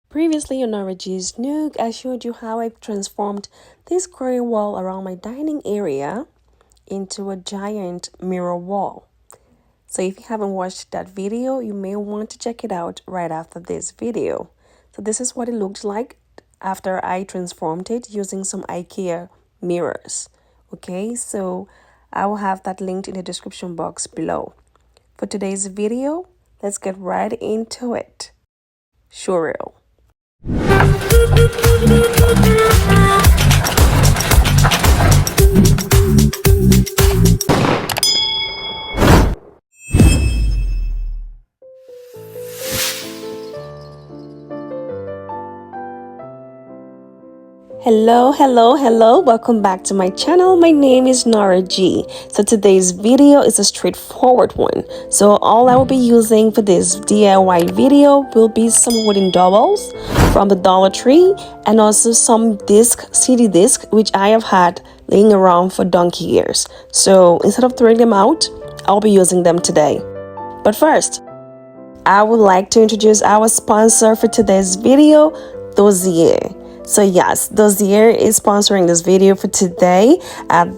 Previously on Nora Nook, I showed you how I transformed this gray wall around my dining area into a giant mirror wall. So if you haven't watched that video, you may want to check it out right after this video. So this is what it looked like after I transformed it using some IKEA mirrors. Okay, so I will have that linked in the description box below. For today's video, let's get right into it. Surreal. Hello, welcome back to my channel. My name is Nora G. So today's video is a straightforward one. So all I will be using for this DIY video will be some wooden dowels from the Dollar Tree and also some CD discs which I have had laying around for donkey years. So instead of throwing them out, I'll be using them today. But first, I would like to introduce our sponsor for today's video, Dozier. So yes, Dozier is sponsoring this video for today.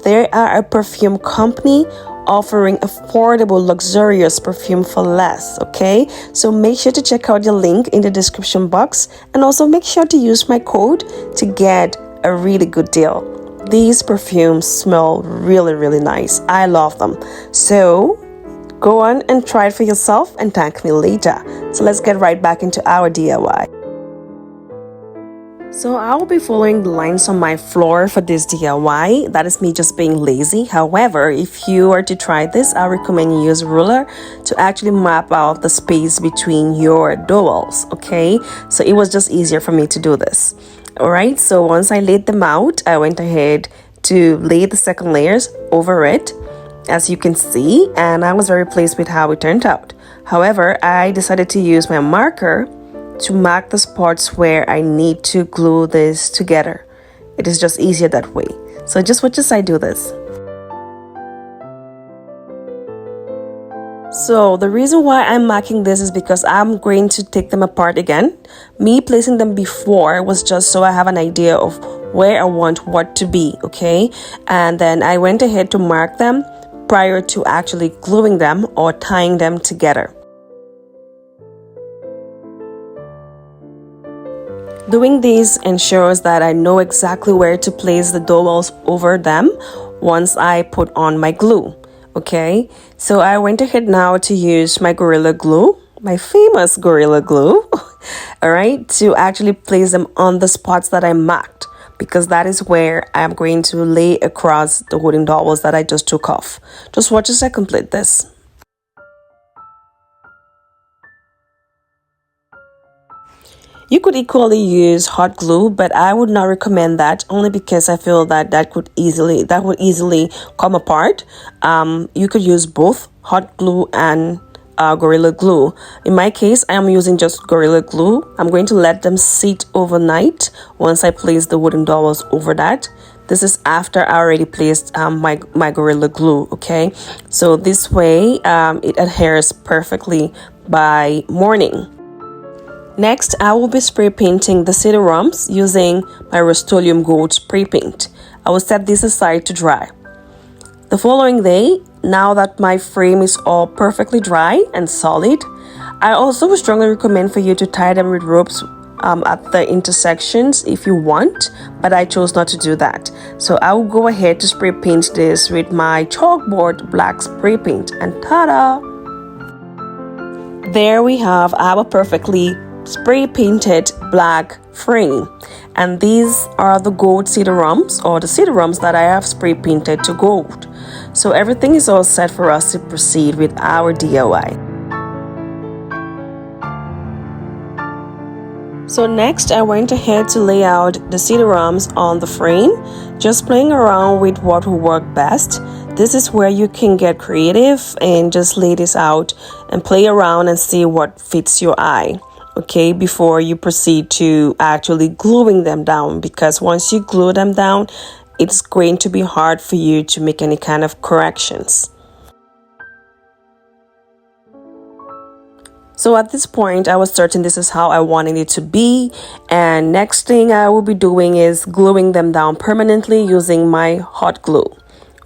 They are a perfume company offering affordable, luxurious perfume for less, okay? So make sure to check out the link in the description box and also make sure to use my code to get a really good deal. These perfumes smell really nice. I love them. So go on and try it for yourself and thank me later. So let's get right back into our DIY. So I will be following the lines on my floor for this DIY. That is me just being lazy. However, if you were to try this, I recommend you use a ruler to actually map out the space between your dowels, okay? So it was just easier for me to do this. Alright, so once I laid them out, I went ahead to lay the second layers over it, as you can see, and I was very pleased with how it turned out. However, I decided to use my marker to mark the spots where I need to glue this together. It is just easier that way. So just watch as I do this. So the reason why I'm marking this is because I'm going to take them apart again. Me placing them before was just so I have an idea of where I want what to be, okay? And then I went ahead to mark them prior to actually gluing them or tying them together. Doing this ensures that I know exactly where to place the dowels over them once I put on my glue, okay? So I went ahead now to use my Gorilla Glue, my famous Gorilla Glue, all right, to actually place them on the spots that I marked, because that is where I'm going to lay across the wooden dowels that I just took off. Just watch as I complete this. You could equally use hot glue, but I would not recommend that, only because I feel that would easily come apart. You could use both hot glue and Gorilla Glue. In my case, I am using just Gorilla Glue. I'm going to let them sit overnight once I place the wooden dowels over that. This is after I already placed my Gorilla Glue, okay? So this way, it adheres perfectly by morning. Next, I will be spray painting the CD Roms using my Rust-Oleum Gold spray paint. I will set this aside to dry. The following day, now that my frame is all perfectly dry and solid, I also would strongly recommend for you to tie them with ropes at the intersections if you want, but I chose not to do that. So I will go ahead to spray paint this with my chalkboard black spray paint, and ta-da! There we have our perfectly spray painted black frame, and these are the gold CD Roms, or the CD Roms that I have spray painted to gold. So everything is all set for us to proceed with our DIY. So next, I went ahead to lay out the CD Roms on the frame, just playing around with what will work best. This is where you can get creative and just lay this out and play around and see what fits your eye, okay, before you proceed to actually gluing them down, because once you glue them down, it's going to be hard for you to make any kind of corrections. So at this point, I was certain this is how I wanted it to be. And next thing I will be doing is gluing them down permanently using my hot glue.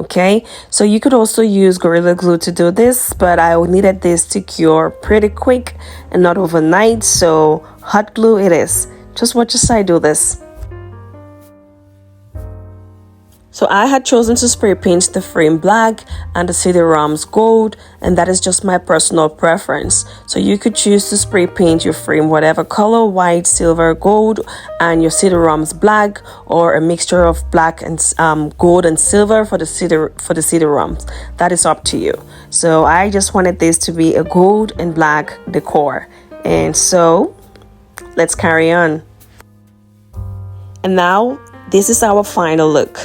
Okay, so you could also use Gorilla Glue to do this, but I needed this to cure pretty quick and not overnight, so hot glue it is. Just watch as I do this. So I had chosen to spray paint the frame black and the CD ROMs gold, and that is just my personal preference. So you could choose to spray paint your frame whatever color, white, silver, gold, and your CD ROMs black, or a mixture of black and gold and silver for the CD ROMs. That is up to you. So I just wanted this to be a gold and black decor, and so let's carry on. And now this is our final look.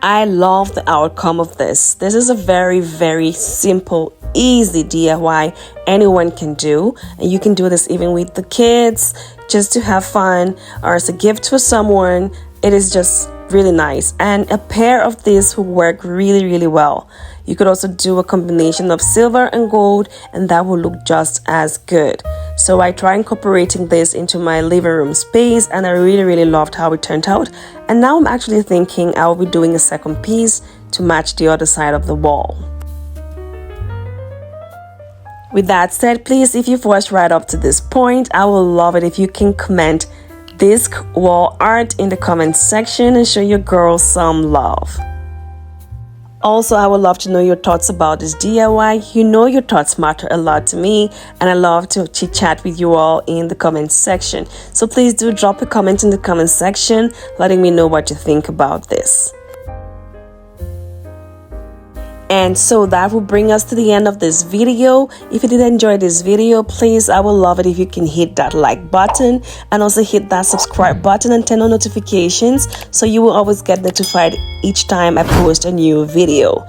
I love the outcome of this. This is a very simple, easy DIY anyone can do. And you can do this even with the kids, just to have fun or as a gift for someone. It is just really nice. And a pair of these will work really well. You could also do a combination of silver and gold, and that will look just as good. So I tried incorporating this into my living room space, and I really loved how it turned out. And now I'm actually thinking I will be doing a second piece to match the other side of the wall. With that said, please, if you've watched right up to this point, I will love it if you can comment disc wall art in the comment section and show your girls some love. Also, I would love to know your thoughts about this DIY. You know your thoughts matter a lot to me, and I love to chit chat with you all in the comment section. So please do drop a comment in the comment section letting me know what you think about this. And so that will bring us to the end of this video. If you did enjoy this video, please, I would love it if you can hit that like button and also hit that subscribe button and turn on notifications so you will always get notified each time I post a new video.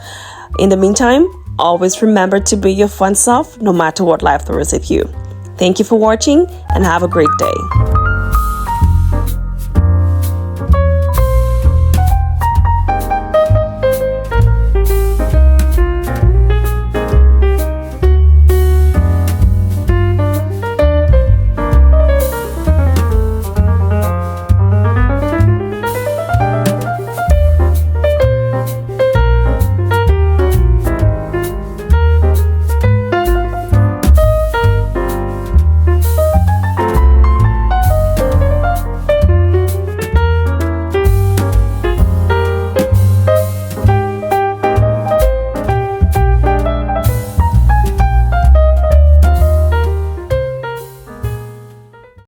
In the meantime, always remember to be your fun self no matter what life throws at you. Thank you for watching and have a great day.